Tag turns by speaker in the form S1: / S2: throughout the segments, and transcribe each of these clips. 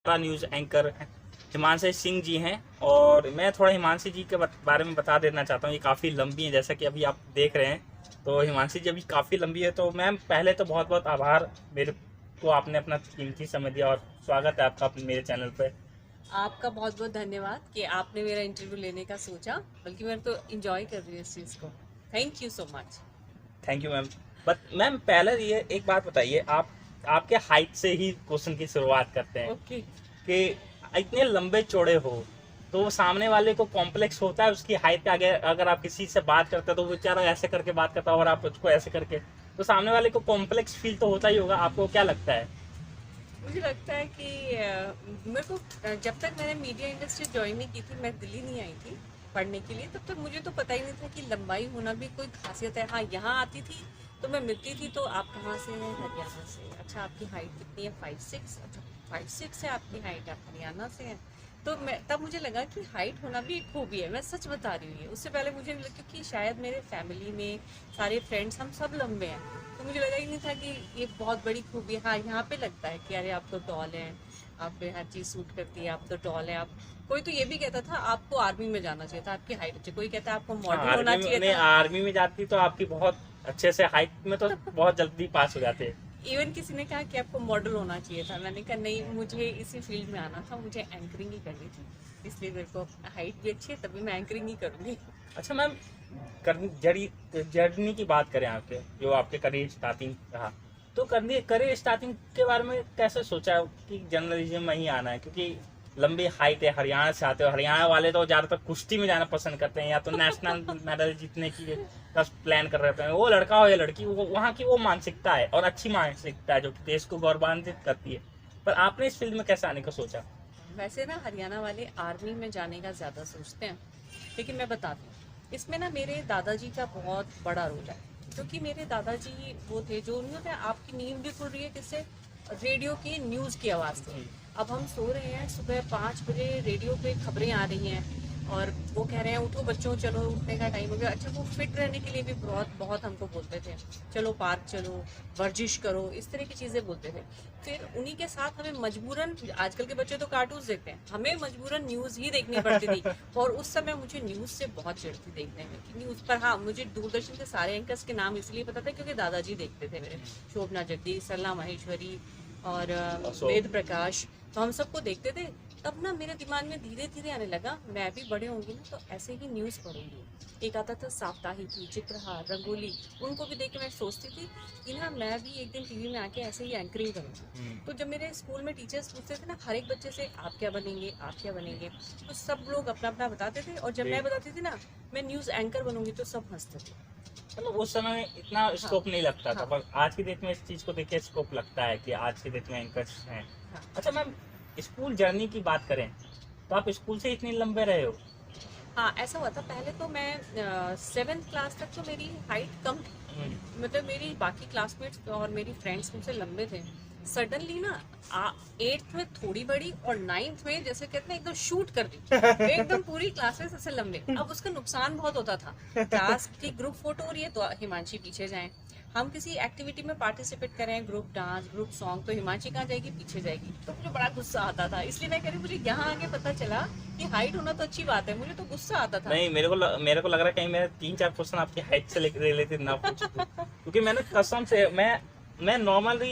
S1: हमारा news anchor Himanshi Singh ji हैं और मैं थोड़ा हिमांशी जी के बारे में बता देना चाहता हूँ। ये काफ़ी लंबी है, जैसा कि अभी आप देख रहे हैं। तो हिमांशी जी अभी काफ़ी लंबी है। तो मैम पहले तो बहुत बहुत आभार, मेरे को आपने अपना कीमती समय दिया और स्वागत है आपका मेरे चैनल पे।
S2: आपका बहुत बहुत धन्यवाद कि आपने मेरा इंटरव्यू लेने का सोचा, बल्कि मैं तो इंजॉय कर रही हूँ इस चीज़ को। Thank you so much.
S1: Thank you ma'am. But ma'am पहले ये एक बात बताइए, आप आपके हाइट से ही क्वेश्चन की शुरुआत करते हैं
S2: ओके।
S1: कि इतने लंबे चौड़े हो तो सामने वाले को कॉम्प्लेक्स होता है उसकी हाइट के आगे। अगर आप किसी से बात करते हो तो वो बेचारा ऐसे करके बात करता है और आप उसको ऐसे करके, तो सामने वाले को कॉम्प्लेक्स फील तो होता ही होगा। आपको क्या लगता है?
S2: मुझे लगता है कि मेरे को जब तक मैंने मीडिया इंडस्ट्री ज्वाइन नहीं की थी, मैं दिल्ली नहीं आई थी पढ़ने के लिए, तब तक मुझे तो पता ही नहीं था कि लंबाई होना भी कोई खासियत है। हाँ, यहाँ आती थी तो मैं मिलती थी तो आप कहाँ से हैं? हरियाणा से। अच्छा, आपकी हाइट कितनी है? 5'6"। अच्छा, 5'6" है आपकी हाइट, आप हरियाणा से हैं। तो मैं तब मुझे लगा कि हाइट होना भी एक खूबी है। मैं सच बता रही हूँ, ये उससे पहले मुझे नहीं लगा, क्योंकि शायद मेरे फैमिली में सारे फ्रेंड्स हम सब लंबे हैं, तो मुझे लगा ही नहीं था कि ये बहुत बड़ी खूबी है। हाँ, यहाँ पे लगता है कि अरे आप तो टॉल हैं, आप पे हर चीज़ सूट करती है, आप तो टॉल है। आप कोई तो ये भी कहता था आपको आर्मी में जाना चाहिए था, आपकी हाइट अच्छी। कोई कहता है आपको
S1: हाँ,
S2: मॉडल होना चाहिए था।
S1: आर्मी में जाती तो आपकी बहुत अच्छे से हाइट में तो बहुत जल्दी पास हो जाते।
S2: इवन किसी ने कहा कि आपको मॉडल होना चाहिए था। मैंने कहा नहीं, मुझे इसी फील्ड में आना था, मुझे एंकरिंग ही करनी थी, इसलिए मेरे को हाइट भी अच्छी है, तभी मैं एंकरिंग ही करूँगी।
S1: अच्छा मैम, जर्नी जर्नी की बात करें आपके, जो आपके करियर स्टार्टिंग रहा, तो करियर स्टार्टिंग के बारे में कैसे सोचा कि जर्नलिज्म में ही आना है? क्योंकि लंबी हाइट है, हरियाणा से आते हो। हरियाणा वाले तो ज़्यादातर कुश्ती में जाना पसंद करते हैं या तो नेशनल मेडल जीतने की का प्लान कर रहे हैं। वो लड़का हो या लड़की, वो वहाँ की वो मानसिकता है और अच्छी मानसिकता है जो कि देश को गौरवान्वित करती है। पर आपने इस फील्ड में कैसे आने का सोचा?
S2: वैसे ना हरियाणा वाले आर्मी में जाने का ज़्यादा सोचते हैं, लेकिन मैं बताती हूँ, इसमें ना मेरे दादाजी का बहुत बड़ा रोल है। क्योंकि मेरे दादाजी वो थे जो, उन्होंने आपकी नींद भी खुल रही है किससे? रेडियो की न्यूज़ की आवाज़ से। अब हम सो रहे हैं, सुबह 5 बजे रेडियो पे खबरें आ रही हैं और वो कह रहे हैं उठो बच्चों, चलो उठने का टाइम हो गया। अच्छा, वो फिट रहने के लिए भी बहुत बहुत हमको बोलते थे, चलो पार्क चलो, वर्जिश करो, इस तरह की चीज़ें बोलते थे। फिर उन्हीं के साथ हमें मजबूरन, आजकल के बच्चे तो कार्टून्स देखते हैं, हमें मजबूरन न्यूज़ ही देखनी पड़ती थी। और उस समय मुझे न्यूज़ से बहुत चिढ़ थी देखने में कि न्यूज़ पर। हाँ, मुझे दूरदर्शन के सारे एंकर्स के नाम इसलिए पता था क्योंकि दादाजी देखते थे मेरे, शोभना जगदीश, सरला माहेश्वरी और वेद प्रकाश, तो हम सबको देखते थे। तब ना मेरे दिमाग में धीरे धीरे आने लगा, मैं भी बड़े होंगी ना तो ऐसे ही न्यूज़ पढ़ूंगी। एक आता था साप्ताहिकी, चित्रहार, रंगोली, उनको भी देख के मैं सोचती थी कि ना मैं भी एक दिन टीवी में आके ऐसे ही एंकरिंग करूँगी। तो जब मेरे स्कूल में टीचर्स पूछते थे ना हर एक बच्चे से, आप क्या बनेंगे, आप क्या बनेंगे, तो सब लोग अपना अपना बताते थे। और जब मैं बताती थी ना मैं न्यूज़ एंकर बनूंगी, तो सब हंसते थे।
S1: मतलब उस समय इतना
S2: हाँ,
S1: स्कोप नहीं लगता था,
S2: हाँ,
S1: पर आज की डेट में इस चीज को देख के स्कोप लगता है कि आज की डेट में एंकर्स हैं।
S2: हाँ।
S1: अच्छा मैम, स्कूल जर्नी की बात करें तो आप स्कूल से इतने लंबे रहे हो?
S2: हाँ, ऐसा हुआ था। पहले तो मैं 7th क्लास तक तो मेरी हाइट कम थी, मतलब मेरी बाकी क्लासमेट्स और मेरी फ्रेंड्स मुझसे लंबे थे। सडनली ना 8th में थोड़ी बड़ी और 9th में जैसे कहते हैं एकदम शूट कर दी, एकदम पूरी क्लास में सबसे लंबे। अब उसका नुकसान बहुत होता था। क्लास की ग्रुप फोटो हो रही है तो हिमांशी पीछे जाए, हम किसी एक्टिविटी में पार्टिसिपेट करें, ग्रुप डांस, ग्रुप सॉन्ग, तो हिमांशी कहाँ जाएगी? पीछे जाएगी। तो मुझे बड़ा गुस्सा आता था। इसलिए मैं कह रही हूँ, मुझे यहाँ आके पता चला कि हाइट होना तो अच्छी बात है, मुझे तो गुस्सा आता था।
S1: नहीं, मेरे को लग रहा है कहीं मैं 3-4 क्वेश्चन आपकी हाइट से रिलेटेड ना पूछूं, क्योंकि मैंने कसम से मैं नॉर्मल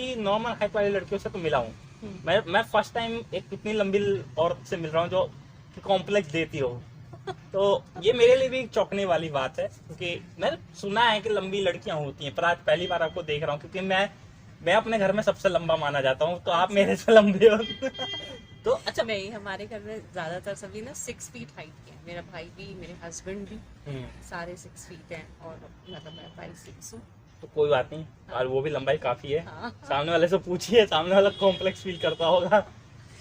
S1: हाइट वाली लड़कियों से तो मिला हूँ। मैं फर्स्ट टाइम एक इतनी लंबी औरत से मिल रहा हूँ जो कॉम्प्लेक्स देती हो। तो ये मेरे लिए भी एक चौंकने वाली बात है, क्योंकि मैंने सुना है कि लंबी लड़कियां होती हैं, पर आज पहली बार आपको देख रहा हूँ। क्योंकि मैं अपने घर में सबसे लंबा माना जाता हूँ, तो आप मेरे से लंबे हो। तो अच्छा।
S2: नहीं, हमारे घर में ज्यादातर सभी ना 6 फीट हाइट के हैं। मेरा भाई भी, मेरे हस्बैंड भी, सारे 6 फीट हैं। और मतलब मैं 5'6" हूँ।
S1: तो कोई बात नहीं,
S2: हाँ,
S1: और वो भी लंबाई काफी है।
S2: हाँ।
S1: सामने वाले से पूछिए, सामने वाला कॉम्प्लेक्स फील करता होगा।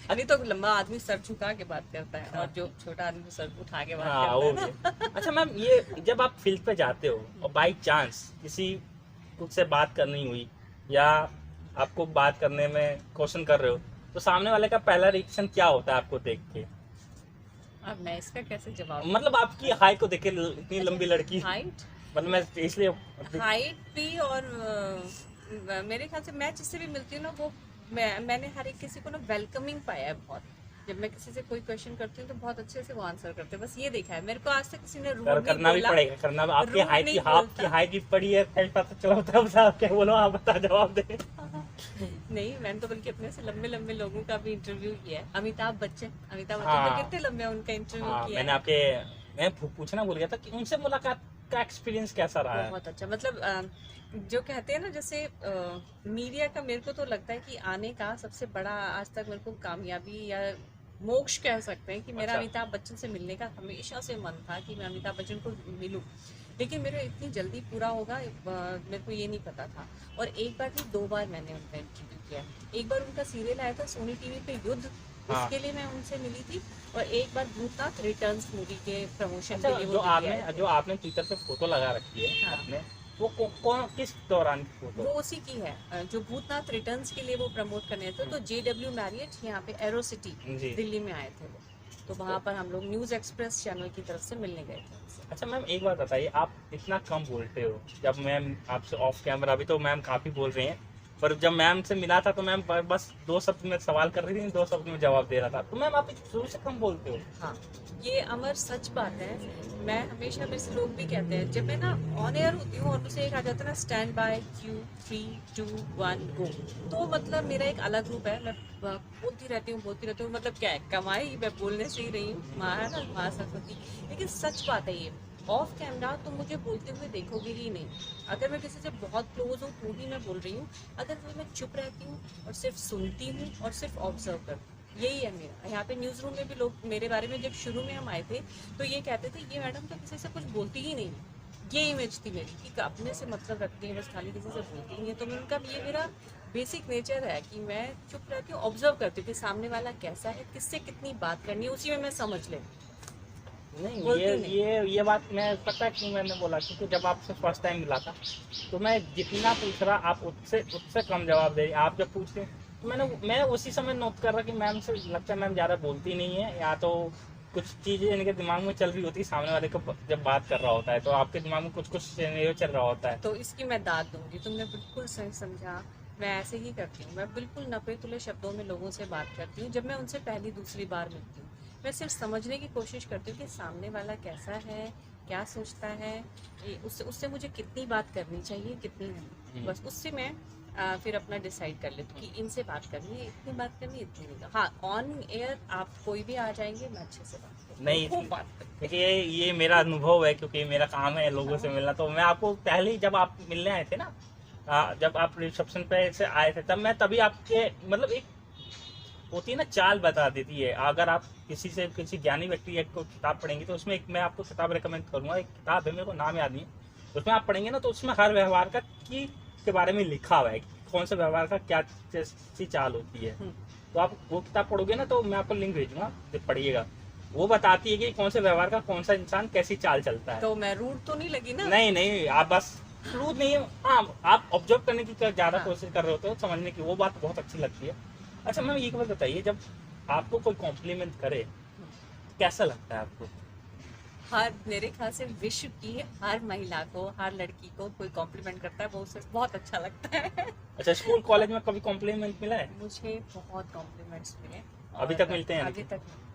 S2: नहीं तो लंबा आदमी सर झुका के बात करता है, और जो छोटा आदमी सर उठा के बात
S1: हाँ,
S2: करता
S1: वो
S2: है
S1: भी है।
S2: ना।
S1: अच्छा मैम, ये जब आप फील्ड पे जाते हो और बाई चांस किसी कुछ से बात करनी हुई या आपको बात करने में क्वेश्चन कर रहे हो, तो सामने वाले का पहला रिएक्शन क्या होता है आपको देख के?
S2: अब मैं इसका कैसे जवाब दूं?
S1: मतलब आपकी हाइट को देख के, इतनी लंबी लड़की,
S2: हाइट,
S1: मतलब मैं इसलिए।
S2: हाइट भी, और मेरे ख्याल से मैं जिससे भी मिलती हूँ ना, वो मैंने हर एक किसी को ना वेलकमिंग पाया है बहुत। जब मैं किसी से कोई क्वेश्चन करती हूँ तो बहुत अच्छे से वो आंसर करते हैं, बस ये देखा है। मेरे को आज तक किसी ने रूड नहीं
S1: करना भी
S2: बोला।
S1: पड़ेगा, करना भी। आपकी
S2: रूड
S1: हाइट
S2: नहीं
S1: की आपकी
S2: बोलता।
S1: हाइट की पड़ी है, कहीं पता चला होता है, बता क्या बोलो, आप बता, जवाब दे।
S2: नहीं, मैंने तो बल्कि अपने से लंबे लंबे लोगों का भी इंटरव्यू किया है। अमिताभ बच्चन तो
S1: हाँ
S2: कितने लंबे हैं, उनका इंटरव्यू
S1: हाँ,
S2: किया
S1: मैंने
S2: है।
S1: आपके, मैं पूछना भूल गया था कि उनसे मुलाकात का एक्सपीरियंस कैसा रहा है।
S2: बहुत अच्छा, मतलब जो कहते हैं ना, जैसे मीडिया का मेरे को तो लगता है कि आने का सबसे बड़ा आज तक मेरे को कामयाबी या मोक्ष कह सकते हैं कि मेरा
S1: अच्छा।
S2: अमिताभ बच्चन से मिलने का हमेशा से मन था कि मैं अमिताभ बच्चन को मिलूं, लेकिन मेरे इतनी जल्दी पूरा होगा मेरे को ये नहीं पता था। और एक बार नहीं, 2 बार मैंने उनका इंटरव्यू किया। एक बार उनका सीरियल आया था सोनी टीवी पे, युद्ध,
S1: हाँ।
S2: उसके लिए मैं उनसे मिली थी। और एक बार भूतनाथ रिटर्न्स मूवी के प्रमोशन
S1: अच्छा,
S2: के लिए वो
S1: जो
S2: दिल्ली आए थे।
S1: आपने ट्विटर पे फोटो लगा रखी है
S2: हाँ।
S1: आपने, वो कौन किस दौरान की
S2: वो
S1: फोटो?
S2: उसी की है, जो भूतनाथ रिटर्न्स के लिए वो प्रमोट करने थे, तो JW मैरियट यहाँ पे एरो सिटी
S1: जी।
S2: दिल्ली में आए थे वो। तो वहाँ पर हम लोग न्यूज़ एक्सप्रेस चैनल की तरफ से मिलने गए थे उनसे।
S1: अच्छा मैम, एक बात बताइए, आप इतना कम बोलते हो। जब मैम आपसे ऑफ कैमरा, अभी तो मैम काफ़ी बोल रही हैं, पर जब मैम से मिला था तो मैम बस 2 शब्द में सवाल कर रही थी, 2 शब्द में जवाब दे रहा था। तो मैम आप शुरू से कम बोलते हो।
S2: हाँ, ये अमर सच बात है। मैं हमेशा, मेरे से लोग भी कहते हैं, जब मैं ना ऑन एयर होती हूँ और मुझे एक आ जाता है ना, स्टैंड बाय क्यू 3 2 1 गो, तो मतलब मेरा एक अलग रूप है। मैं बोलती रहती हूँ, मतलब क्या है, कमाई मैं बोलने से ही रही हूँ, माँ है ना, माँ सरस्वती। लेकिन सच बात है ये, ऑफ कैमरा तो मुझे बोलते हुए देखोगे ही नहीं। अगर मैं किसी से बहुत क्लोज हूँ तो ही मैं बोल रही हूँ, अगर मैं चुप रहती हूँ और सिर्फ सुनती हूँ और सिर्फ ऑब्जर्व करती हूँ, यही है मेरा। यहाँ पे न्यूज़ रूम में भी लोग मेरे बारे में, जब शुरू में हम आए थे तो ये कहते थे, ये मैडम तो किसी से कुछ बोलती ही नहीं। ये इमेज थी मेरी कि अपने से मतलब रखती है, बस खाली किसी से बोलती नहीं है। तो मैं उनका, ये मेरा बेसिक नेचर है कि मैं चुप रहती हूँ, ऑब्जर्व करती हूँ कि सामने वाला कैसा है, किससे कितनी बात करनी है, उसी में मैं समझ ले।
S1: नहीं,
S2: बोलती नहीं।
S1: ये बात मैं पता है क्यों मैंने बोला, क्योंकि जब आपसे फर्स्ट टाइम मिला था तो मैं जितना पूछ रहा, आप उससे कम जवाब दे रही। आप जब पूछते तो मैं उसी समय नोट कर रहा कि मैम से लगता है मैम ज़्यादा बोलती नहीं है, या तो कुछ चीज़ें इनके दिमाग में चल रही होती है, सामने वाले को जब बात कर रहा होता है तो आपके दिमाग में कुछ सिनेरियो चल रहा होता है।
S2: तो इसकी मैं दाद दूंगी, तुमने बिल्कुल सही समझा। मैं ऐसे ही करती हूँ, मैं बिल्कुल नपे तुले शब्दों में लोगों से बात करती हूँ। जब मैं उनसे पहली दूसरी बार मिलती हूँ, मैं सिर्फ समझने की कोशिश करती हूँ कि सामने वाला कैसा है, क्या सोचता है, उससे उससे मुझे कितनी बात करनी चाहिए, कितनी नहीं। बस उससे मैं फिर अपना डिसाइड कर लेती हूँ कि इनसे बात करनी है, इतनी बात करनी है, इतनी नहीं। हाँ, ऑन एयर आप कोई भी आ जाएंगे, मैं अच्छे से बात करूँगी,
S1: नहीं,
S2: खूब बात करूँगी।
S1: देखिए ये मेरा अनुभव है, क्योंकि मेरा काम है लोगों से मिलना। तो मैं आपको पहले ही, जब आप मिलने आए थे ना, जब आप रिसेप्शन पे से आए थे, तभी आपके मतलब एक होती है ना, चाल बता देती है। अगर आप किसी ज्ञानी व्यक्ति को किताब पढ़ेंगे तो उसमें एक मैं आपको किताब रेकमेंड करूंगा, एक किताब है, मेरे को नाम याद नहीं है, उसमें आप पढ़ेंगे ना तो उसमें हर व्यवहार का के बारे में लिखा हुआ है, कौन से व्यवहार का क्या सी चाल होती है। तो आप वो किताब पढ़ोगे ना, तो मैं आपको लिंक भेजूंगा, तो पढ़िएगा। वो बताती है कि कौन से व्यवहार का कौन सा इंसान कैसी चाल चलता है।
S2: तो मैं रूड तो नहीं लगी ना?
S1: नहीं, आप बस रूड नहीं है, हाँ, आप ऑब्जर्व करने की ज्यादा
S2: हाँ।
S1: कोशिश कर रहे होते हो, समझने की, वो बात बहुत अच्छी लगती है। अच्छा मैम, एक बात बताइए, जब आपको कोई कॉम्प्लीमेंट करे कैसा लगता है आपको?
S2: हर, मेरे ख्याल से विश्व की हर महिला को, हर लड़की को कोई कॉम्प्लीमेंट करता है वो उसे बहुत अच्छा लगता है।
S1: अच्छा, स्कूल कॉलेज में कभी कॉम्प्लीमेंट मिला है?
S2: मुझे बहुत कॉम्प्लीमेंट्स मिले।
S1: अभी
S2: और
S1: तक मिलते हैं?
S2: अभी तक नहीं।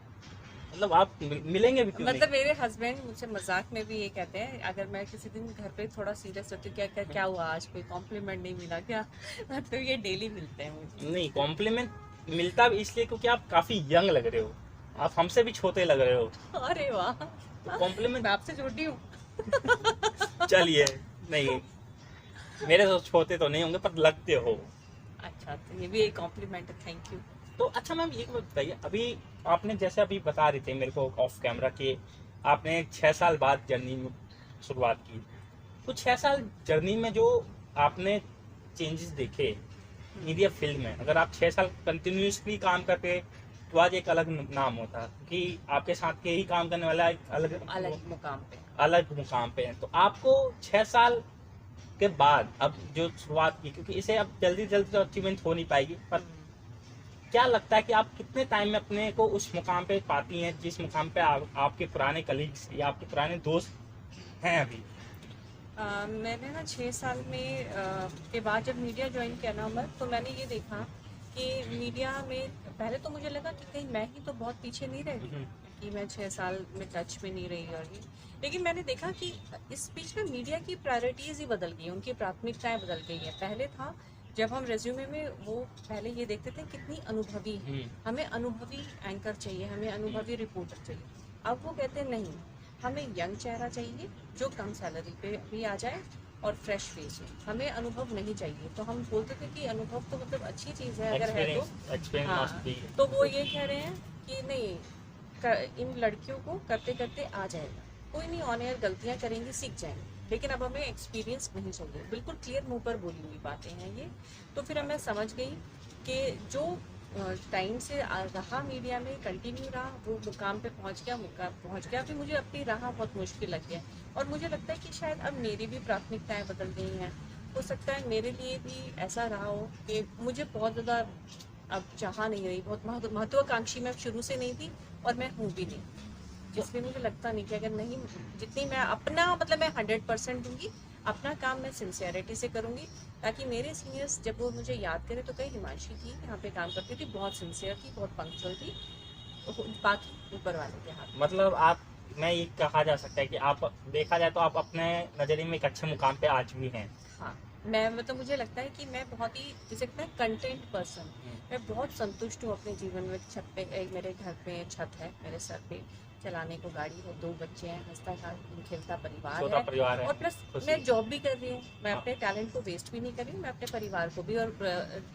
S1: मतलब आप मिलेंगे भी क्यों
S2: मतलब मेरे हस्बैंड मुझसे मजाक में भी ये कहते हैं, अगर मैं किसी दिन घर पे थोड़ा सीरियस होती हूँ, क्या क्या क्या हुआ, आज कोई कॉम्प्लीमेंट नहीं मिला क्या? तो ये डेली मिलते हैं मुझे।
S1: नहीं, कॉम्प्लीमेंट मिलता भी इसलिए क्योंकि आप काफी यंग लग रहे हो, आप हमसे भी छोटे लग रहे हो।
S2: अरे वाह,
S1: तो कॉम्प्लीमेंट
S2: मैं आपसे छोटी हूँ।
S1: चलिए, नहीं, मेरे तो छोटे तो नहीं होंगे, पर लगते हो।
S2: अच्छा, तो ये भी एक कॉम्प्लीमेंट है, थैंक यू।
S1: तो अच्छा मैम, एक बात बताइए, अभी आपने जैसे अभी बता रहे थे मेरे को ऑफ कैमरा के, आपने 6 साल बाद जर्नी में शुरुआत की। तो 6 साल जर्नी में जो आपने चेंजेस देखे मीडिया फील्ड में, अगर आप 6 साल कंटिन्यूसली काम करते तो आज एक अलग नाम होता, क्योंकि आपके साथ के ही काम करने वाला एक
S2: अलग मुकाम पे।
S1: अलग मुकाम पे है। तो आपको 6 साल के बाद अब जो शुरुआत की, क्योंकि इसे अब जल्दी जल्दी तो अचीवमेंट हो नहीं पाएगी, पर क्या लगता है कि आप कितने टाइम में अपने को उस मुकाम पे पाती हैं जिस मुकाम पे आपके पुराने कलीग्स या आपके पुराने दोस्त हैं अभी?
S2: मैंने ना 6 साल में के बाद जब मीडिया ज्वाइन किया ना अमर, तो मैंने ये देखा कि मीडिया में पहले तो मुझे लगा कि कहीं मैं ही तो बहुत पीछे नहीं रह गई कि मैं 6 साल में टच में नहीं रही और ये, लेकिन मैंने देखा कि इस बीच में मीडिया की प्रायोरिटीज़ ही बदल गई, उनकी प्राथमिकताएं बदल गई है। पहले था जब हम रेज्यूमे में वो पहले ये देखते थे कितनी अनुभवी है, हमें अनुभवी एंकर चाहिए, हमें अनुभवी रिपोर्टर चाहिए। अब वो कहते हैं नहीं, हमें यंग चेहरा चाहिए जो कम सैलरी पे भी आ जाए और फ्रेश फेस हो, हमें अनुभव नहीं चाहिए। तो हम बोलते थे कि अनुभव तो मतलब अच्छी चीज़ है अगर है तो।
S1: एक्सपीरियंस
S2: हाँ,
S1: मस्ट बी।
S2: तो वो ये कह रहे हैं कि नहीं, इन लड़कियों को करते करते आ जाएगा, कोई नहीं, ऑन एयर गलतियां करेंगी, सीख जाएंगे, लेकिन अब हमें एक्सपीरियंस नहीं चाहिए। बिल्कुल क्लियर मुंह पर बोली हुई बातें हैं ये। तो फिर मैं समझ गई कि जो टाइम से रहा मीडिया में, कंटिन्यू रहा, वो मुकाम पे पहुंच गया। फिर मुझे अपनी राह बहुत मुश्किल लगी है और मुझे लगता है कि शायद अब मेरी भी प्राथमिकताएं बदल गई हैं। हो सकता है मेरे लिए भी ऐसा रहा हो कि मुझे बहुत ज़्यादा अब चाह नहीं रही, बहुत महत्वाकांक्षी मैं शुरू से नहीं थी और मैं हूँ भी नहीं, इसलिए मुझे लगता नहीं कि अगर नहीं, जितनी मैं अपना मतलब मैं 100% दूंगी, अपना काम मैं सिंसियरिटी से करूंगी, ताकि मेरे सीनियर्स जब वो मुझे याद करें तो कहीं हिमांशी थी यहाँ पे काम करती थी, बहुत सिंसियर थी, बहुत पंक्चुअल थी, बाकी ऊपर वाले के हाथ।
S1: मतलब आप, मैं ये कहा जा सकता है कि आप, देखा जाए तो आप अपने नजरिए में एक अच्छे मुकाम पे आज भी हैं।
S2: हाँ, मैं मतलब मुझे लगता है कि मैं बहुत ही, जिसे कहते हैं कंटेंट पर्सन, मैं बहुत संतुष्ट हूँ अपने जीवन में। छत पे मेरे घर पे छत है, मेरे सर पे चलाने को गाड़ी है, 2 बच्चे हैं, हंसता खेलता
S1: छोटा
S2: परिवार
S1: परिवार
S2: है,
S1: है,
S2: और प्लस
S1: खुशी।
S2: मैं जॉब भी कर रही हूँ। मैं
S1: हाँ।
S2: अपने टैलेंट को वेस्ट भी नहीं कर रही हूँ, मैं अपने परिवार को भी और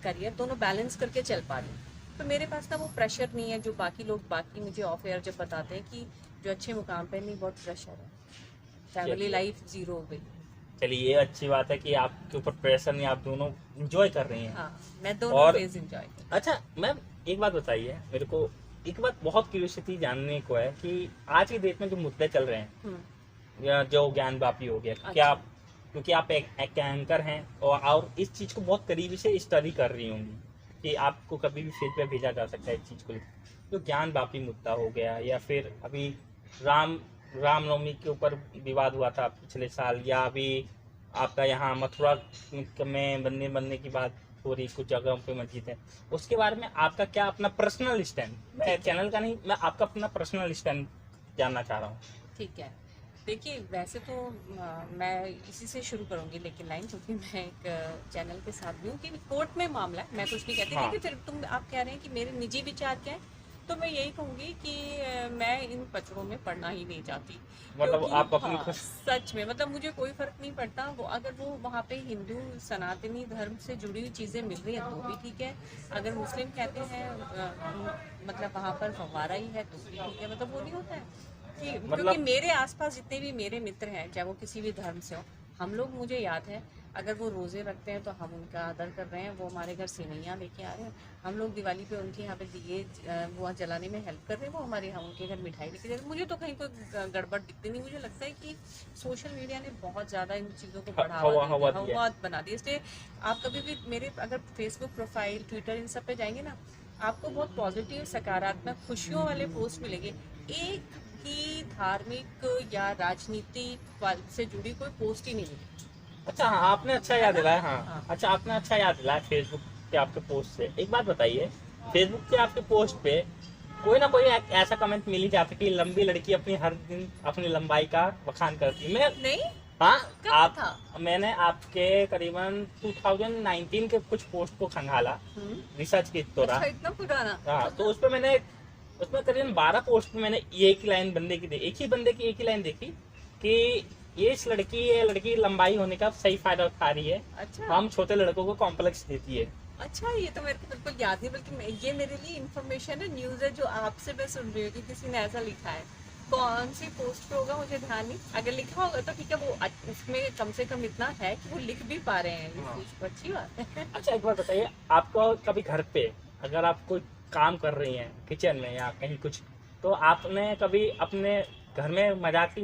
S2: करियर दोनों बैलेंस करके चल पा रही हूँ। तो मेरे पास ना वो प्रेशर नहीं है जो बाकी मुझे ऑफ एयर जब बताते हैं कि जो अच्छे मुकाम पे नहीं, बहुत प्रेशर है, फैमिली
S1: चलिए।
S2: लाइफ जीरो हो गई।
S1: चलिए, ये अच्छी बात है कि आपके ऊपर प्रेशर नहीं, आप दोनों एंजॉय कर रही हैं।
S2: हाँ, मैं दोनों
S1: और
S2: फेज एंजॉय कर।
S1: अच्छा मैम, एक बात बताइए मेरे को, एक बात बहुत क्यूरियोसिटी जानने को है कि आज की डेट में जो मुद्दे चल रहे हैं, या जो ज्ञान व्यापी हो गया, क्या आप, क्योंकि आप एक एंकर हैं और इस चीज को बहुत करीबी से स्टडी कर रही होंगी कि आपको कभी भी फेस पे भेजा जा सकता है इस चीज को लेकर। जो ज्ञान व्यापी मुद्दा हो गया, या फिर अभी रामनवमी के ऊपर विवाद हुआ था पिछले साल, या अभी आपका यहाँ मथुरा में बनने की बात हो रही, कुछ जगहों पे मस्जिद है, उसके बारे में आपका क्या अपना पर्सनल स्टैंड, मैं चैनल का नहीं, मैं आपका अपना पर्सनल स्टैंड जानना चाह रहा हूँ।
S2: ठीक है, देखिए वैसे तो मैं इसी से शुरू करूंगी, लेकिन लाइन, क्योंकि मैं एक चैनल के साथ भी हूँ कि कोर्ट में मामला है, मैं कुछ नहीं कहती।
S1: हाँ।
S2: लेकिन फिर आप कह रहे हैं कि मेरे निजी विचार क्या है, तो मैं यही कहूंगी कि मैं इन पचड़ों में पढ़ना ही नहीं चाहती।
S1: मतलब
S2: क्योंकि
S1: आप अपनी
S2: हाँ,
S1: खुश,
S2: सच में मतलब मुझे कोई फर्क नहीं पड़ता, वो अगर वो वहाँ पे हिंदू सनातनी धर्म से जुड़ी हुई चीज़ें मिल रही हैं तो भी ठीक है, अगर मुस्लिम कहते हैं मतलब वहाँ पर फव्वारा ही है तो भी ठीक है, मतलब वो नहीं होता है कि क्योंकि मेरे आसपास जितने भी मेरे मित्र हैं, चाहे वो किसी भी धर्म से हो, हम लोग, मुझे याद है, अगर वो रोज़े रखते हैं तो हम उनका आदर कर रहे हैं, वो हमारे घर सेवैयाँ लेके आ रहे हैं, हम लोग दिवाली पे उनके यहाँ पे दिए वो जलाने में हेल्प कर रहे हैं, वो हमारे यहाँ उनके घर मिठाई लेके जा रहे हैं। मुझे तो कहीं कोई गड़बड़ दिखती नहीं। मुझे लगता है कि सोशल मीडिया ने बहुत ज़्यादा इन चीज़ों को बढ़ावा बना दिया। इसलिए आप कभी भी मेरे अगर फेसबुक प्रोफाइल, ट्विटर, इन सब पे जाएंगे ना, आपको बहुत पॉजिटिव, सकारात्मक, खुशियों वाले पोस्ट मिलेंगे। एक ही धार्मिक या राजनीति से जुड़ी कोई पोस्ट ही नहीं मिलेगी।
S1: अच्छा हाँ, आपने अच्छा याद दिलाया। हाँ, अच्छा आपने अच्छा याद दिलाया फेसबुक के आपके पोस्ट से। एक बात बताइए, फेसबुक के आपके पोस्ट पे कोई ना कोई ऐसा कमेंट मिल ही जाता है कि लंबी लड़की अपनी हर दिन अपनी लंबाई का बखान करती है। मैं
S2: नहीं,
S1: हाँ, मैंने आपके करीबन 2019 के कुछ पोस्ट को खंगाला रिसर्च के दौरान।
S2: अच्छा, इतना पुराना?
S1: हाँ, तो उसमें करीबन 12 पोस्ट में मैंने एक ही लाइन बंदे की एक ही लाइन देखी कि ये लड़की लंबाई होने का सही फायदा उठा रही है।
S2: अच्छा,
S1: हम छोटे लड़कों को कॉम्प्लेक्स देती है।
S2: अच्छा, ये तो मेरे को बिल्कुल याद नहीं, बल्कि ये मेरे लिए इन्फॉर्मेशन है, न्यूज़ है जो आपसे मैं सुन रही हूँ कि किसी ने ऐसा लिखा है। कौन सी पोस्ट पे होगा मुझे ध्यान नहीं, अगर लिखा होगा तो ठीक है, वो उसमें कम से कम इतना है कि वो लिख भी पा रहे हैं इस चीज को, अच्छी बात है।
S1: अच्छा एक बात बताइए, आपको कभी घर पे अगर आप कोई काम कर रही हैं किचन में या कहीं कुछ, तो आपने कभी अपने घर में मजाक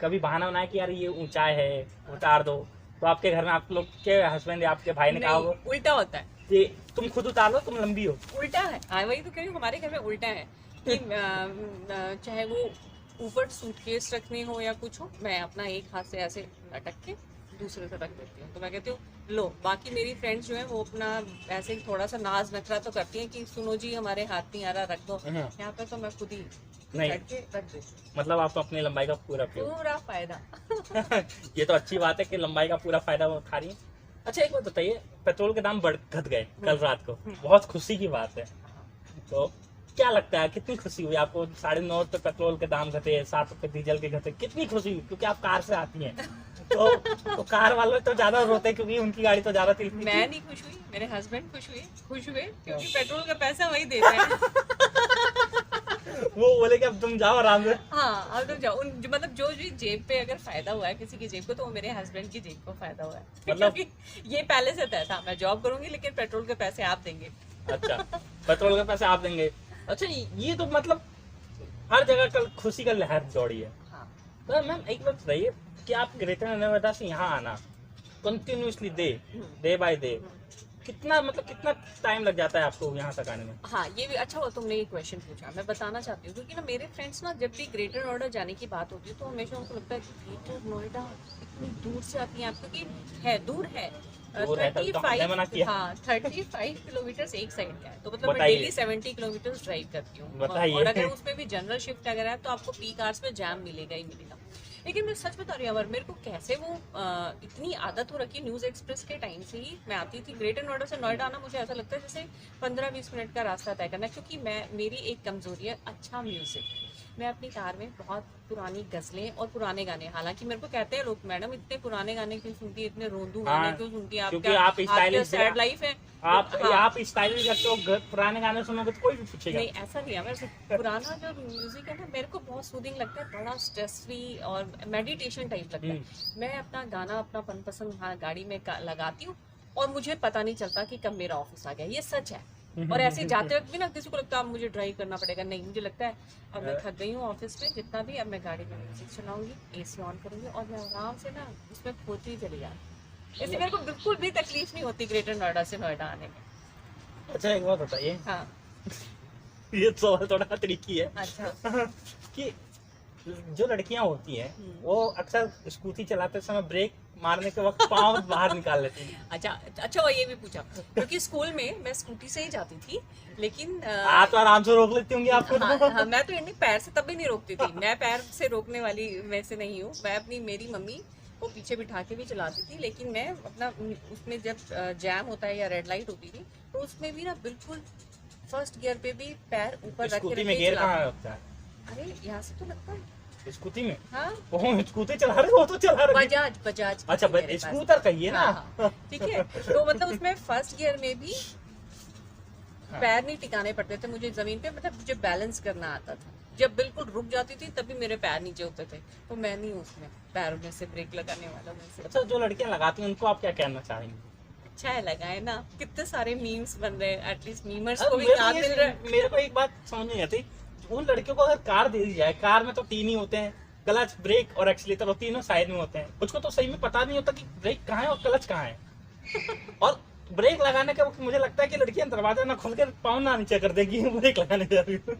S1: कभी बहाना बनाया कि यार ये ऊंचाई है उतार दो, तो आपके घर में आप लोग के हस्बैंड या आपके भाई ने कहा हो
S2: उल्टा होता है
S1: कि तुम खुद उतार लो, तुम लंबी हो?
S2: उल्टा है, हाँ वही तो कह रही हूँ, हमारे घर में उल्टा है कि चाहे वो ऊपर सूटकेस रखनी हो या कुछ हो, मैं अपना एक हाथ से ऐसे लटक के दूसरे से रख देती हूँ। तो मैं कहती हूँ लो, बाकी मेरी फ्रेंड्स जो है वो अपना ऐसे ही थोड़ा सा नाज नखरा तो करती हैं कि सुनो जी हमारे हाथ नहीं आ रहा, रख दो। यहाँ पे तो मैं खुद ही
S1: नहीं
S2: चढ़ के रख देती हूँ,
S1: मतलब आप तो अपनी लंबाई का पूरा
S2: पूरा फायदा।
S1: ये तो अच्छी बात है कि लंबाई का पूरा फायदा वो उठा रही है। अच्छा एक बात बताइए, पेट्रोल के दाम घट गए कल रात को, बहुत खुशी की बात है। तो क्या लगता है कितनी खुशी हुई आपको? 9.5 पेट्रोल के दाम घटे, 7 डीजल के घटे, कितनी खुशी हुई? क्योंकि आप कार से आती हैं तो कार वाले तो ज्यादा रोते हैं क्योंकि उनकी गाड़ी तो ज्यादा चलती है।
S2: मैं नहीं खुश हुई, मेरे हस्बैंड खुश हुए क्योंकि पेट्रोल का पैसा वही दे रहे हैं।
S1: वो बोले कि अब तुम जाओ आराम से।
S2: हाँ, अब तो जाओ मतलब जो भी जेब पे अगर फायदा हुआ है किसी की जेब को, तो वो मेरे हस्बैंड की जेब को फायदा हुआ है।
S1: मतलब
S2: क्योंकि ये पहले से तय था, मैं जॉब करूंगी लेकिन पेट्रोल के पैसे आप देंगे।
S1: अच्छा, पेट्रोल के पैसे आप देंगे। अच्छा, ये तो मतलब हर जगह कल खुशी का लहर दौड़ी है।
S2: हाँ।
S1: तो मैम एक बात बताइए कि आप ग्रेटर नोएडा से यहाँ आना कंटिन्यूसली डे बाय डे कितना टाइम लग जाता है आपको यहाँ तक आने में?
S2: हाँ, ये भी अच्छा हुआ तुमने ये क्वेश्चन पूछा। मैं बताना चाहती हूँ क्योंकि ना मेरे फ्रेंड्स ना जब भी ग्रेटर नोएडा जाने की बात होती है तो हमेशा उनको लगता है कि ग्रेटर नोएडा इतनी दूर से आती है आप, क्योंकि है दूर है।
S1: दूर है, तभी तो हमने मना किया।
S2: हाँ, 35 किलोमीटर एक साइड का है, तो मतलब मैं
S1: बताइए।
S2: डेली 70 किलोमीटर ड्राइव करती हूँ।
S1: बताइए।
S2: और अगर उसमें भी जनरल शिफ्ट अगर है तो आपको पीक आवर्स में जैम मिलेगा ही मिलेगा। लेकिन मैं सच बता रही हूँ, अमर मेरे को कैसे वो इतनी आदत हो रखी है। न्यूज़ एक्सप्रेस के टाइम से ही मैं आती थी ग्रेटर नोएडा से नोएडा आना, मुझे ऐसा लगता है जैसे 15-20 मिनट का रास्ता तय करना, क्योंकि मेरी एक कमजोरी है अच्छा म्यूजिक। मैं अपनी कार में बहुत पुरानी गजलें और पुराने गाने, हालांकि मेरे को कहते हैं लोग मैडम इतने पुराने गाने क्यों सुनती है, इतने रोंदू गाने क्यों सुनती है,
S1: क्योंकि आप स्टाइलिश
S2: सैड लाइफ है।
S1: आप स्टाइलिश करते हो, पुराने गाने सुनोगे तो कोई भी पूछेगा।
S2: नहीं, ऐसा नहीं है। मैं पुराना जो म्यूजिक है ना मेरे को बहुत सूदिंग लगता है, बड़ा स्ट्रेस फ्री और मेडिटेशन टाइप लगता है। मैं अपना गाना अपना मनपसंद गाड़ी में लगाती हूँ और मुझे पता नहीं चलता कि कब मेरा ऑफिस आ गया, ये सच है। और ऐसे जाते वक्त भी ना किसी को लगता है अब मुझे ड्राइव करना पड़ेगा, नहीं, मुझे लगता है अब मैं थक गई हूँ ऑफिस में जितना भी, अब मैं गाड़ी में म्यूजिक चलाऊंगी, एसी ऑन करूंगी और मैं आराम से ना उसमें खोती चली जाती। इसलिए मेरे को बिल्कुल भी तकलीफ नहीं होती ग्रेटर नोएडा से नोएडा आने में।
S1: अच्छा एक बात बताइए।
S2: हाँ।
S1: ये सवाल थोड़ा ट्रिकी है।
S2: अच्छा।
S1: कि जो लड़कियां होती हैं वो अक्सर स्कूटी चलाते समय ब्रेक मारने के वक्त पाँव बाहर निकाल लेती हैं।
S2: अच्छा ये भी पूछा, क्योंकि स्कूल में मैं स्कूटी से ही जाती थी, लेकिन
S1: आप तो आराम से रोक लेती होंगी आपको।
S2: हाँ, मैं तो नहीं, पैर से तब भी नहीं रोकती थी। मैं पैर से रोकने वाली में से नहीं हूँ। मैं मेरी मम्मी को पीछे बिठा के भी चलाती थी, लेकिन मैं अपना उसमें जब जैम होता है या रेड लाइट होती थी तो उसमें भी ना बिल्कुल फर्स्ट गियर पे भी पैर ऊपर रख के
S1: में गियर कहाँ होता है?
S2: अरे यहाँ से तो लगता है
S1: स्कूटी में।
S2: हाँ,
S1: वो स्कूटी चला रहे हो तो चला रहे।
S2: बजाज।
S1: अच्छा, स्कूटर कहिए ना।
S2: ठीक है, तो मतलब उसमें फर्स्ट गियर में भी पैर नहीं टिकाने पड़ते थे मुझे जमीन पे, मतलब मुझे बैलेंस करना आता था। जब बिल्कुल रुक जाती थी तभी मेरे पैर नीचे होते थे, तो मैं नहीं उसमें पैरों में से ब्रेक लगाने वाला में से।
S1: अच्छा, जो लड़कियां लगाती हैं उनको आप क्या कहना चाहेंगे?
S2: अच्छा है, लगाए ना, कितने सारे मीम्स बन रहे हैं, एटलीस्ट मीमर्स को भी काम मिल रहा है।
S1: मेरे को एक बात समझ नहीं आती, उन लड़कियों को अगर कार दे दी जाए, कार में तो 3 ही होते हैं, क्लच ब्रेक और एक्सीलेटर, और तीनों साइड में होते हैं। उसको तो सही में पता नहीं होता कि ब्रेक कहाँ है और क्लच कहाँ है। और ब्रेक लगाने के वक्त मुझे लगता है कि लड़कियां दरवाजा ना खोल के पाँव ना नीचे कर देगी ब्रेक लगाने जा रही है।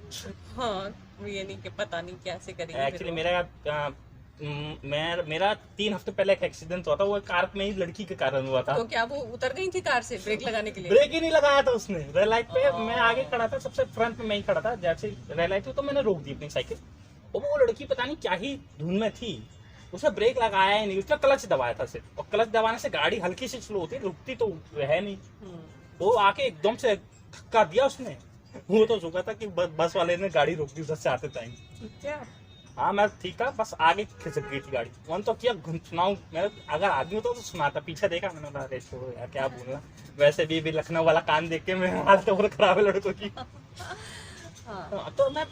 S2: हाँ, ये नहीं कि पता नहीं कैसे करेंगे।
S1: एक्चुअली मेरा 3 हफ्ते पहले एक एक्सीडेंट हुआ था, वो कार में ही लड़की के कारण हुआ था।
S2: तो क्या वो उतर गई थी कार से ब्रेक लगाने के लिए?
S1: ब्रेक ही नहीं लगाया था उसने। रेड लाइट पे मैं आगे खड़ा था, सबसे फ्रंट में मैं ही खड़ा था, जैसे रेड लाइट पे तो मैंने रोक दी अपनी साइकिल, और वो लड़की पता नहीं क्या ही धुन में थी, उसने ब्रेक लगाया ही नहीं, उसने क्लच दबाया था सिर्फ, और क्लच दबाने से गाड़ी हल्की सी स्लो होती, रुकती तो है नहीं। वो आके एकदम से धक्का दिया उसने, वो तो रुका था कि बस वाले ने गाड़ी रोक दी उधर से आते टाइम। हाँ, मैं ठीक था, बस आगे खिसक गई थी गाड़ी। वन तो किया सुनाऊं, मैं अगर आदमी होता तो सुनाता, पीछे देखा मैंने, अरे छोड़ो यार क्या बोलना। वैसे भी लखनऊ वाला कान देख के मेरी हालत और खराब है लड़कों की। हाँ, तो मैं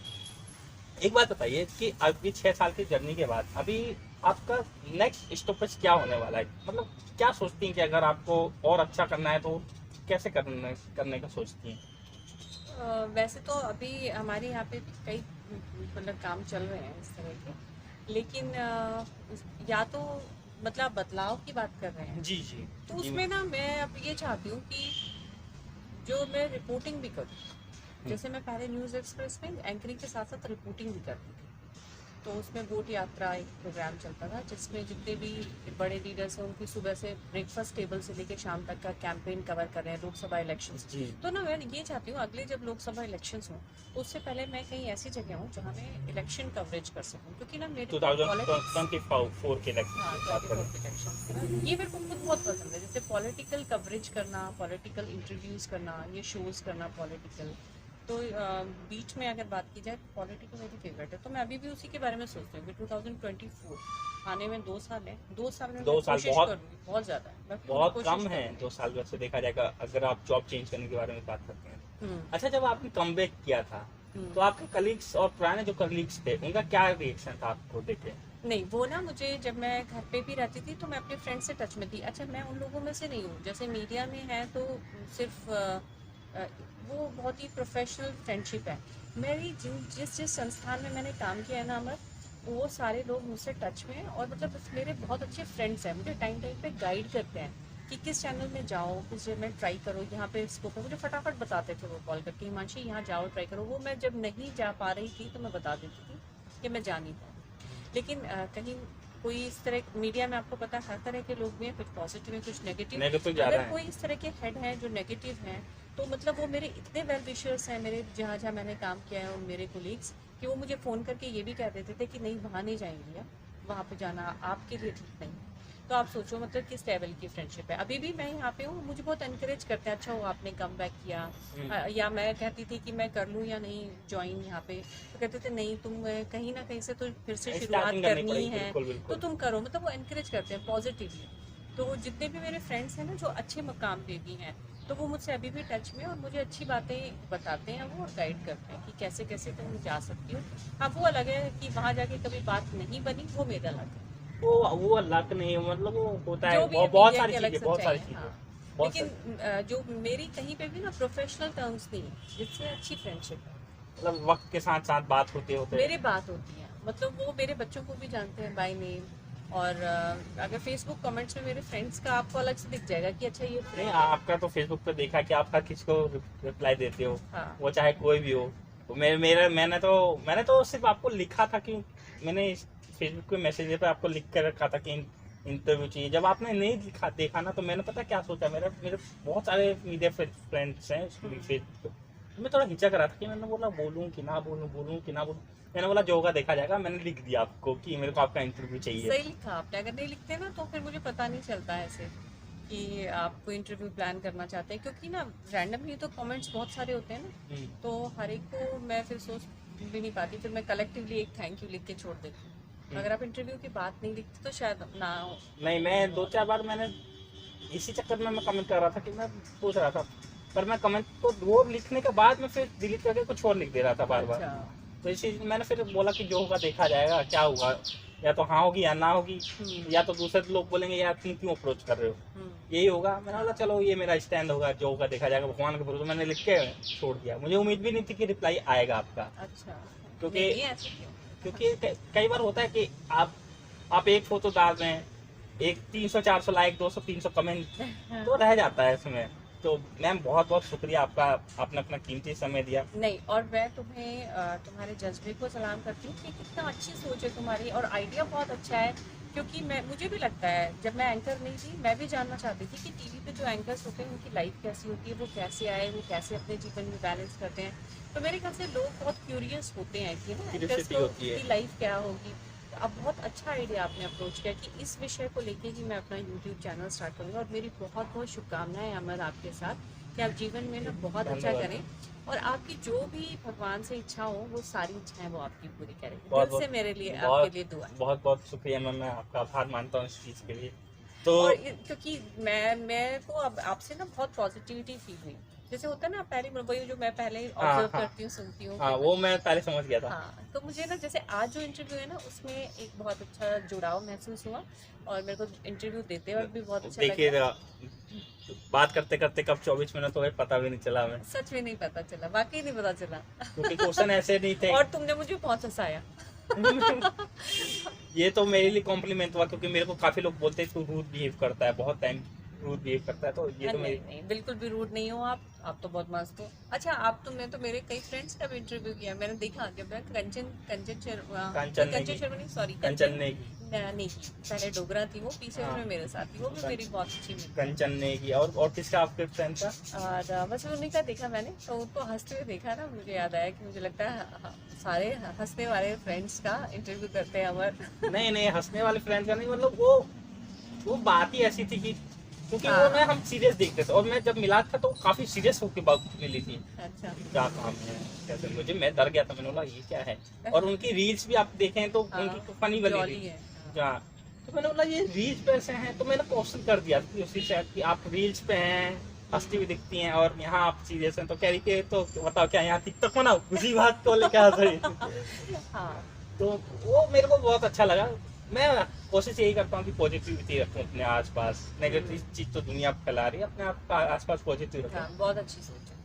S1: एक बात बताइए कि अभी 6 साल की जर्नी के बाद अभी आपका नेक्स्ट स्टॉपेज क्या होने वाला है? मतलब क्या सोचती हैं कि अगर आपको और अच्छा करना है तो कैसे करने का सोचती हैं?
S2: वैसे तो अभी हमारे यहाँ पे कई मतलब काम चल रहे हैं इस तरह के, लेकिन या तो मतलब बदलाव की बात कर रहे हैं।
S1: जी
S2: तो उसमें ना मैं अब ये चाहती हूँ कि जो मैं रिपोर्टिंग भी करूँ, जैसे मैं पहले न्यूज़ एक्सप्रेस में एंकरिंग के साथ साथ रिपोर्टिंग भी करती थी, तो उसमें वोट यात्रा एक प्रोग्राम चलता था, जिसमें जितने भी बड़े लीडर्स हैं उनकी सुबह से ब्रेकफास्ट टेबल से लेकर शाम तक का कैंपेन कवर कर रहे हैं, लोकसभा इलेक्शंस।
S1: जी।
S2: तो ना मैं ये चाहती हूँ अगले जब लोकसभा इलेक्शंस हों तो उससे पहले मैं कहीं ऐसी जगह हूँ जहाँ मैं इलेक्शन कवरेज कर सकूँ, क्योंकि ना मेरे को politics-
S1: 2024 के
S2: हाँ,
S1: इलेक्शन
S2: 24 इलेक्शन ये मेरे को खुद बहुत पसंद है, जैसे पॉलिटिकल कवरेज करना, पॉलिटिकल इंटरव्यूज करना, ये शोज करना पॉलिटिकल। तो बीच में अगर बात की जाए पॉलिटिकल मेरी फेवरेट है, तो मैं अभी भी उसी के बारे में सोचती हूँ कि 2024 आने में 2 साल है, 2 साल में
S1: 2
S2: मैं
S1: साल
S2: कोशिश
S1: बहुत-
S2: करूँगी, बहुत ज़्यादा मैं पूरी
S1: बहुत
S2: कोशिश
S1: कम है।
S2: करूँगी।
S1: 2 साल वैसे देखा जाएगा अगर आप जॉब चेंज करने के बारे में बात करते हैं।
S2: हम्म,
S1: अच्छा, जब आपने कमबैक किया था
S2: हम्म।
S1: तो आपके कलीग्स और पुराने जो कलीग्स थे उनका क्या रिएक्शन था आपको देखे?
S2: नहीं, वो ना मुझे जब मैं घर पे भी रहती थी तो मैं अपने फ्रेंड से टच में थी। अच्छा, मैं उन लोगों में से नहीं हूँ जैसे मीडिया में है, तो सिर्फ वो बहुत ही प्रोफेशनल फ्रेंडशिप है। मेरी जिस संस्थान में मैंने काम किया है ना अमर, वो सारे लोग मुझसे टच में हैं और मतलब मेरे बहुत अच्छे फ्रेंड्स हैं, मुझे टाइम टाइम पे गाइड करते हैं कि किस चैनल में जाओ, किस चैनल में ट्राई करो, यहाँ पे स्कोप है। मुझे फटाफट बताते थे वो कॉल करके, हिमांशी यहाँ जाओ, ट्राई करो। वो मैं जब नहीं जा पा रही थी तो मैं बता देती थी कि मैं जा नहीं पाऊँ। लेकिन कहीं कोई इस तरह, मीडिया में आपको पता है हर तरह के लोग भी हैं, कुछ पॉजिटिव हैं, कुछ नेगेटिव।
S1: नेगेटिव ज्यादा
S2: अगर
S1: है।
S2: कोई इस तरह के हेड हैं जो नेगेटिव हैं, तो मतलब वो मेरे इतने वेल विशर्स हैं, मेरे जहाँ जहाँ मैंने काम किया है और मेरे कोलीग्स, कि वो मुझे फ़ोन करके ये भी कह देते थे कि नहीं वहाँ नहीं जाएंगी आप, वहाँ पे जाना आपके लिए ठीक नहीं है। तो आप सोचो मतलब किस लेवल की फ्रेंडशिप है। अभी भी मैं यहाँ पे हूँ, मुझे बहुत एनकरेज करते हैं, अच्छा हो आपने कम बैक किया। या मैं कहती थी कि मैं कर लूँ या नहीं ज्वाइन यहाँ पे, तो कहते थे नहीं तुम कहीं ना कहीं से तो फिर से शुरुआत
S1: स्टार्टिंग करनी
S2: करनी
S1: पड़ेगी,
S2: है,
S1: बिल्कुल
S2: तो
S1: बिल्कुल।
S2: तुम करो। मतलब वो एनकरेज करते हैं पॉजिटिवली। तो जितने भी मेरे फ्रेंड्स हैं ना जो अच्छे मकाम पे भी हैं, तो वो मुझसे अभी भी टच में और मुझे अच्छी बातें बताते हैं वो, और गाइड करते हैं कि कैसे कैसे तुम जा सकती हो। हाँ, वो अलग है कि वहाँ जाके कभी बात नहीं बनी, वो मेरा अलग है।
S1: वो लक नहीं, मतलब वो होता है,
S2: जो भी है
S1: बहुत
S2: मीडिया
S1: सारी
S2: की अलग
S1: चीजें, बहुत
S2: सच्चाई
S1: सारी
S2: है,
S1: चीजें,
S2: हाँ।
S1: बहुत
S2: लेकिन
S1: सारी।
S2: जो मेरी कहीं पे भी ना प्रोफेशनल टर्म्स नहीं है जिससे अच्छी फ्रेंडशिप है।
S1: मतलब वक्त के साथ साथ बात होते होते
S2: मेरी बात होती है, मतलब वो मेरे बच्चों को भी जानते हैं बाय नेम। और अगर फेसबुक कमेंट्स में मेरे फ्रेंड्स का आपको अलग से दिख जाएगा कि अच्छा ये
S1: नहीं,
S2: फ्रेंड है।
S1: आपका तो फेसबुक पे देखा कि आप हर किसी को रिप्लाई देते हो,
S2: हाँ,
S1: वो चाहे कोई भी हो। तो मैंने तो सिर्फ आपको लिखा था कि मैंने फेसबुक पे मैसेज पे आपको लिख कर रखा था कि इंटरव्यू चाहिए। जब आपने नहीं देखा ना, तो मैंने पता क्या सोचा, मेरे बहुत सारे मीडिया फ्रेंड्स हैं फेसबुक पे। मैं थोड़ा हिचक रहा था कि मैंने बोला बोलूँ कि ना बोलूँ। मैंने बोला जो होगा देखा जाएगा, मैंने लिख दिया आपको कि मेरे को आपका इंटरव्यू चाहिए।
S2: सही लिखा आपने। अगर नहीं लिखते ना तो फिर मुझे पता नहीं चलता है ऐसे कि आप कोई इंटरव्यू प्लान करना चाहते हैं, क्योंकि ना रैंडमली तो कमेंट्स बहुत सारे होते हैं ना, तो हर एक को मैं फिर सोच भी नहीं पाती, फिर मैं कलेक्टिवली एक थैंक यू लिख के छोड़ देती हूँ। अगर आप इंटरव्यू की बात नहीं लिखते तो शायद ना हो।
S1: नहीं, मैं 2-4 बार मैंने इसी चक्कर में मैं कमेंट कर रहा था कि मैं सोच रहा था, पर मैं कमेंट को वो लिखने के बाद मैं फिर डिलीट करके कुछ और लिख दे रहा था बार बार।
S2: अच्छा।
S1: तो इसी मैंने फिर बोला कि जो होगा देखा जाएगा, क्या होगा, या तो हाँ होगी या ना होगी, या तो दूसरे लोग बोलेंगे यार तुम क्यों अप्रोच कर रहे हो, यही होगा। मैंने बोला चलो ये मेरा स्टैंड होगा, जो होगा देखा जाएगा, भगवान के भरोसे। मैंने लिख के छोड़ दिया, मुझे उम्मीद भी नहीं थी कि रिप्लाई आएगा आपका।
S2: अच्छा,
S1: क्योंकि
S2: नहीं, ऐसे क्यों?
S1: कई बार होता है कि आप एक फोटो डाल रहे हैं, एक 300-400 लाइक, 200-300 कमेंट, तो रह जाता है इसमें। तो मैम बहुत बहुत शुक्रिया आपका, आपने अपना कीमती समय दिया।
S2: नहीं, और मैं तुम्हें तुम्हारे जज्बे को सलाम करती हूँ कि कितना अच्छी सोच है तुम्हारी, और आइडिया बहुत अच्छा है। क्योंकि मुझे भी लगता है, जब मैं एंकर नहीं थी मैं भी जानना चाहती थी कि टीवी पे जो एंकर्स होते हैं उनकी लाइफ कैसी होती है, वो कैसे आए, वो कैसे अपने जीवन में बैलेंस करते हैं। तो मेरे ख्याल से लोग बहुत क्यूरियस होते हैं कि ना एंकर्स की लाइफ क्या होगी। अब बहुत अच्छा आइडिया आपने अप्रोच किया कि इस विषय को लेके ही मैं अपना यूट्यूब चैनल स्टार्ट करूँगा। और मेरी बहुत बहुत शुभकामनाएं अमर आपके साथ, कि आप जीवन में ना बहुत अच्छा करें, और आपकी जो भी भगवान से इच्छा हो वो सारी इच्छाएं वो आपकी पूरी करें। दिल से मेरे लिए आपके लिए दुआ है।
S1: बहुत बहुत शुक्रिया मैम, मैं आपका आभार मानता हूँ इस चीज़ के लिए। तो
S2: और क्योंकि मैं को अब आपसे ना बहुत पॉजिटिविटी फील हुई, जैसे होता है ना पहले वही जो मैं पहले ऑब्जर्व करती हूँ, सुनती हूँ।
S1: हाँ, वो मैं पहले समझ गया था।
S2: हाँ, तो मुझे ना जैसे आज जो इंटरव्यू है ना उसमें एक बहुत अच्छा जुड़ाव महसूस हुआ, और मेरे को इंटरव्यू देते वक्त भी बहुत अच्छा
S1: देखिए,
S2: लगा।
S1: बात करते करते कब 24 मिनट हो गए पता भी नहीं चला हमें,
S2: सच में नहीं पता चला, वाकई नहीं पता चला।
S1: क्योंकि क्वेश्चन ऐसे नहीं थे।
S2: और तुमने मुझे बहुत हंसाया।
S1: ये तो मेरे लिए कॉम्प्लीमेंट हुआ, क्योंकि मेरे को काफी लोग बोलते हैं तू रूड बिहेव करता है बहुत टाइम, रूड बिहेव करता है, तो ये तो
S2: नहीं
S1: मेरी
S2: नहीं, बिल्कुल भी रूड नहीं हो आप तो बहुत मस्त हो। अच्छा, आप तो मैं तो मेरे कई फ्रेंड्स का भी इंटरव्यू किया, मैंने देखा जब मैं कंचन शर्मा नहीं, सॉरी
S1: कंचन ने की,
S2: नहीं, पहले डोगरा थी वो, पीछे
S1: हाँ।
S2: उसमें मेरे साथ थी, वो भी मेरी बहुत अच्छी मिली।
S1: कंचन ने की, और किसका आपके फ्रेंड था?
S2: और बस उन्हीं का देखा मैंने, तो उनको हंसते हुए देखा ना, मुझे याद आया कि मुझे लगता है सारे हंसने वाले फ्रेंड्स का इंटरव्यू करते हैं अमर।
S1: नहीं नहीं, हंसने वाले फ्रेंड का नहीं, मतलब वो बात ही ऐसी थी कि क्योंकि
S2: हाँ।
S1: वो मैं हम सीरियस देखते थे, और मैं जब मिला था तो काफी सीरियस होकर बात मिली थी।
S2: अच्छा,
S1: क्या काम है, कैसे, मुझे मैं डर गया था, मैंने बोला ये क्या है। और उनकी रील्स भी आप देखें तो
S2: हाँ,
S1: उनकी फनी वाली
S2: जॉली
S1: रील,
S2: है।
S1: हाँ। तो मैंने बोला ये रील्स पे ऐसे हैं, तो मैंने क्वेश्चन कर दिया कि उसी से कि आप रील्स पे हैं, हंसती हुई दिखती हैं, और यहाँ आप सीरियस हैं, तो कह रही कि तो बताओ क्या यहाँ टिकटॉक बनाओ, उसी बात को लेकर हंस रही।
S2: हाँ,
S1: तो वो मेरे को बहुत अच्छा लगा। मैं कोशिश यही करता हूँ कि पॉजिटिविटी रखूँ अपने आसपास, नेगेटिव चीज तो दुनिया फैला रही है, अपने आप आसपास पॉजिटिव रखूँ।
S2: हाँ, बहुत अच्छी सोच है।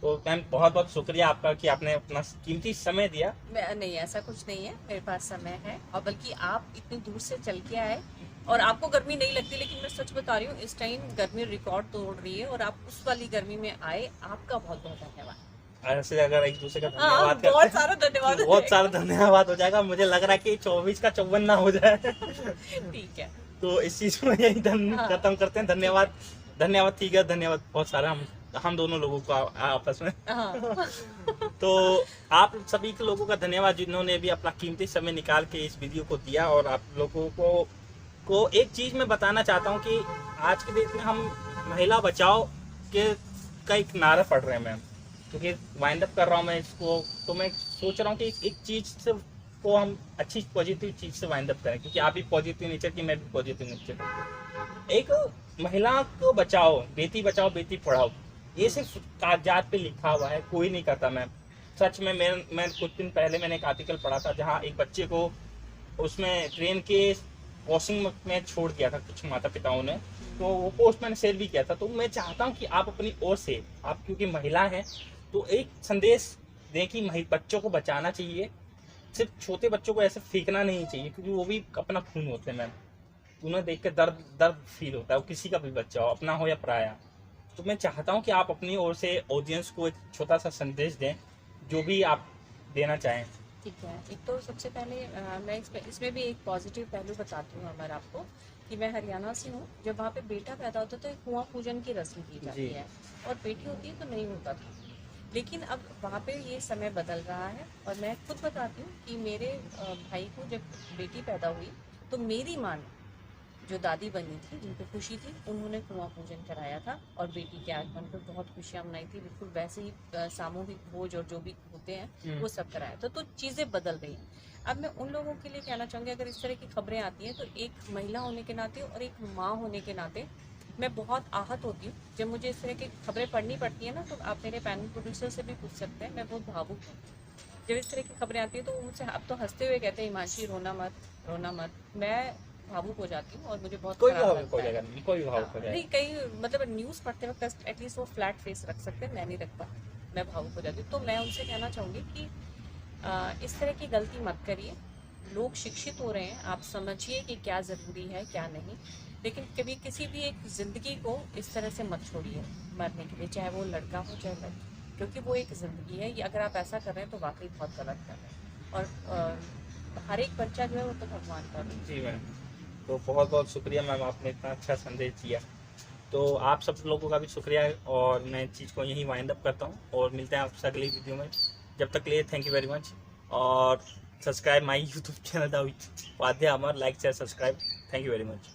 S1: तो मैम बहुत बहुत शुक्रिया आपका कि आपने अपना कीमती समय दिया।
S2: नहीं, ऐसा कुछ नहीं है, मेरे पास समय है, और बल्कि आप इतनी दूर से चल के आए और आपको गर्मी नहीं लगती, लेकिन मैं सच बता रही हूँ इस टाइम गर्मी रिकॉर्ड तोड़ रही है, और आप उस वाली गर्मी में आए, आपका बहुत बहुत धन्यवाद।
S1: ऐसे अगर एक दूसरे का
S2: हाँ,
S1: धन्यवाद करते
S2: बहुत
S1: हैं,
S2: सारा धन्यवाद हो
S1: बहुत
S2: जाएगा।
S1: सारा धन्यवाद हो जाएगा। मुझे लग रहा है कि 24 का 54 ना हो जाए।
S2: ठीक है।
S1: तो इस चीज में यही
S2: हाँ।
S1: खत्म करते हैं। धन्यवाद, धन्यवाद, ठीक है, धन्यवाद बहुत सारा हम दोनों लोगों को आपस में।
S2: हाँ।
S1: तो आप सभी के लोगों का धन्यवाद जिन्होंने भी अपना कीमती समय निकाल के इस वीडियो को दिया। और आप लोगों को एक चीज मैं बताना चाहता हूँ कि आज के डेट में हम महिला बचाओ के का एक नारा पढ़ रहे हैं मैम, क्योंकि वाइंड अप कर रहा हूँ मैं इसको, तो मैं सोच रहा हूँ कि एक चीज से को हम अच्छी पॉजिटिव चीज से वाइंड अप करें, क्योंकि आप भी पॉजिटिव नेचर की, मैं भी पॉजिटिव नेचर। एक महिला को बचाओ, बेटी बचाओ बेटी पढ़ाओ, ये सिर्फ कागजात पे लिखा हुआ है, कोई नहीं करता मैम। सच में मैं कुछ दिन पहले मैंने एक आर्टिकल पढ़ा था जहाँ एक बच्चे को उसमें ट्रेन के क्रॉसिंग में छोड़ दिया था कुछ माता पिताओं ने, तो वो पोस्ट मैंने शेयर भी किया था। तो मैं चाहता हूँ कि आप अपनी ओर से, आप क्योंकि महिला हैं, तो एक संदेश दें कि बच्चों को बचाना चाहिए। सिर्फ छोटे बच्चों को ऐसे फेंकना नहीं चाहिए, क्योंकि वो भी अपना खून होते हैं मैम, उन्हें देख के दर्द फील होता है, वो किसी का भी बच्चा हो, अपना हो या पराया। तो मैं चाहता हूँ कि आप अपनी ओर से ऑडियंस को एक छोटा सा संदेश दें, जो भी आप देना चाहें।
S2: ठीक है, एक तो सबसे पहले मैं इसमें भी एक पॉजिटिव पहलू बताती हूँ अमर आपको, कि मैं हरियाणा से हूँ। जब वहाँ पे बेटा पैदा होता है तो एक कुआं पूजन की रस्म की जाती है, और बेटी होती है तो नहीं होता था। लेकिन अब वहाँ पे ये समय बदल रहा है, और मैं खुद बताती हूँ कि मेरे भाई को जब बेटी पैदा हुई तो मेरी माँ ने, जो दादी बनी थी, जिनको खुशी थी, उन्होंने कुआं पूजन कराया था, और बेटी के आगमन पर बहुत खुशियाँ मनाई थी। बिल्कुल वैसे ही सामूहिक भोज और जो भी होते हैं वो सब कराया था। तो चीज़ें बदल रही हैं। अब मैं उन लोगों के लिए कहना चाहूँगी, अगर इस तरह की खबरें आती हैं तो एक महिला होने के नाते और एक माँ होने के नाते मैं बहुत आहत होती हूँ जब मुझे इस तरह की खबरें पढ़नी पड़ती है ना। तो आप मेरे पैनल प्रोड्यूसर से भी पूछ सकते हैं, मैं बहुत भावुक हूँ जब इस तरह की खबरें आती है। तो मुझसे अब तो हंसते हुए कहते हैं, हिमांशी रोना मत। मैं भावुक हो जाती हूँ और मुझे बहुत
S1: कोई
S2: खराब
S1: भावुक
S2: लगता
S1: हो
S2: है।
S1: जाएगा, कोई भावुक हो जाएगा।
S2: नहीं, कई मतलब न्यूज़ पढ़ते वक्त एटलीस्ट वो फ्लैट फेस रख सकते हैं, मैं नहीं रखता, मैं भावुक हो जाती हूँ। तो मैं उनसे कहना चाहूँगी कि इस तरह की गलती मत करिए। लोग शिक्षित हो रहे हैं, आप समझिए कि क्या ज़रूरी है क्या नहीं, लेकिन कभी किसी भी एक ज़िंदगी को इस तरह से मत छोड़िए मरने के लिए, चाहे वो लड़का हो चाहे लड़की, क्योंकि वो एक ज़िंदगी है। ये अगर आप ऐसा कर रहे हैं तो वाकई बहुत गलत कर रहे हैं, और हर एक बच्चा जो है वो तो भगवान का है।
S1: जी मैम, तो बहुत बहुत शुक्रिया मैम, आपने इतना अच्छा संदेश दिया। तो आप सब लोगों का भी शुक्रिया, और मैं चीज़ को यहीं वाइंड अप करता हूँ, और मिलते हैं आपसे अगली वीडियो में। जब तक लिए थैंक यू वेरी मच, और subscribe my YouTube channel the Upadhyay Amar, like share subscribe. Thank you very much.